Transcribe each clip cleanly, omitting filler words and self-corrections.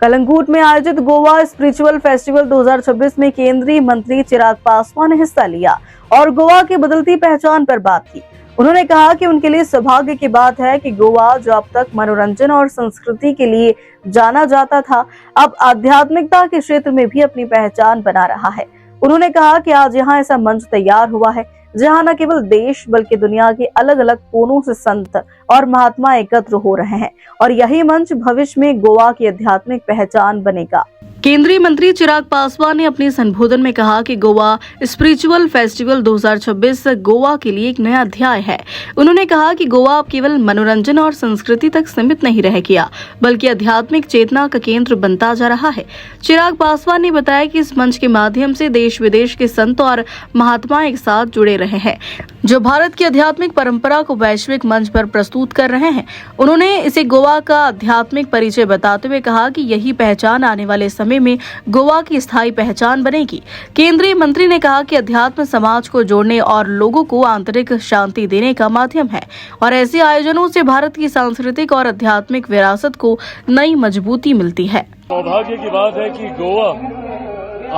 कलंगूट में आयोजित Goa spiritual festival 2026 में केंद्रीय मंत्री चिराग पासवान ने हिस्सा लिया और गोवा की बदलती पहचान पर बात की। उन्होंने कहा कि उनके लिए सौभाग्य की बात है कि गोवा, जो अब तक मनोरंजन और संस्कृति के लिए जाना जाता था, अब आध्यात्मिकता के क्षेत्र में भी अपनी पहचान बना रहा है। उन्होंने कहा कि आज यहाँ ऐसा मंच तैयार हुआ है जहाँ न केवल देश बल्कि दुनिया के अलग अलग कोनों से संत और महात्मा एकत्र हो रहे हैं और यही मंच भविष्य में गोवा की आध्यात्मिक पहचान बनेगा। केंद्रीय मंत्री चिराग पासवान ने अपने संबोधन में कहा कि गोवा स्पिरिचुअल फेस्टिवल 2026 गोवा के लिए एक नया अध्याय है। उन्होंने कहा कि गोवा अब केवल मनोरंजन और संस्कृति तक सीमित नहीं रह गया, बल्कि आध्यात्मिक चेतना का केंद्र बनता जा रहा है। चिराग पासवान ने बताया कि इस मंच के माध्यम से देश विदेश के संत और महात्मा एक साथ जुड़े रहे हैं, जो भारत की आध्यात्मिक परंपरा को वैश्विक मंच पर प्रस्तुत कर रहे हैं। उन्होंने इसे गोवा का आध्यात्मिक परिचय बताते हुए कहा कि यही पहचान आने वाले समय में गोवा की स्थायी पहचान बनेगी। केंद्रीय मंत्री ने कहा कि अध्यात्म समाज को जोड़ने और लोगों को आंतरिक शांति देने का माध्यम है और ऐसे आयोजनों से भारत की सांस्कृतिक और आध्यात्मिक विरासत को नई मजबूती मिलती है। सौभाग्य की बात है कि गोवा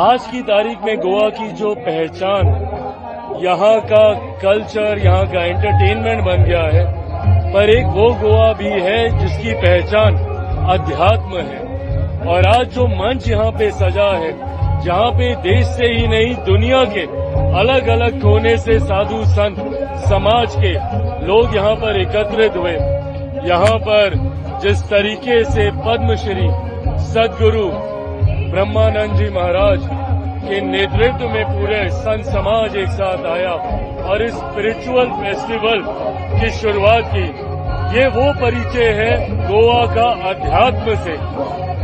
आज की तारीख में गोवा की जो पहचान, यहाँ का कल्चर, यहाँ का एंटरटेनमेंट बन गया है, पर एक वो गोवा भी है जिसकी पहचान अध्यात्म है। और आज जो मंच यहाँ पे सजा है, जहाँ पे देश से ही नहीं दुनिया के अलग अलग कोने से साधु संत समाज के लोग यहाँ पर एकत्रित हुए, यहाँ पर जिस तरीके से पद्मश्री सदगुरु ब्रह्मानंद जी महाराज के नेतृत्व में पूरे संत समाज एक साथ आया और इस स्पिरिचुअल फेस्टिवल की शुरुआत की, ये वो परिचय है गोवा का अध्यात्म से,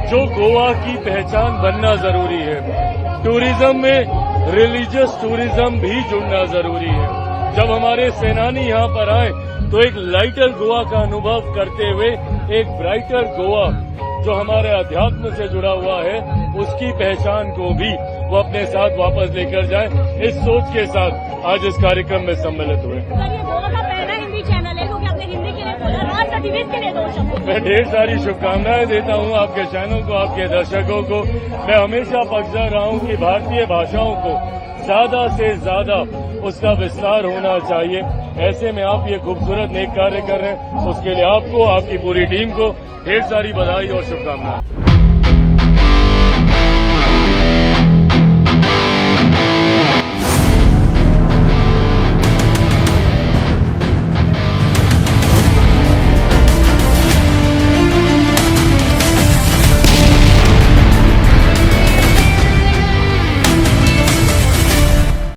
जो गोवा की पहचान बनना जरूरी है। टूरिज्म में रिलीजियस टूरिज्म भी जुड़ना जरूरी है। जब हमारे सेनानी यहाँ पर आए तो एक लाइटर गोवा का अनुभव करते हुए एक ब्राइटर गोवा जो हमारे अध्यात्म से जुड़ा हुआ है, उसकी पहचान को भी वो अपने साथ वापस लेकर जाए, इस सोच के साथ आज इस कार्यक्रम में सम्मिलित हुए। मैं ढेर सारी शुभकामनाएं देता हूं आपके चैनल को, आपके दर्शकों को। मैं हमेशा पक्षधर रहा हूं कि भारतीय भाषाओं को ज्यादा से ज्यादा उसका विस्तार होना चाहिए। ऐसे में आप ये खूबसूरत नेक कार्य कर रहे हैं, उसके लिए आपको, आपकी पूरी टीम को ढेर सारी बधाई और शुभकामनाएं।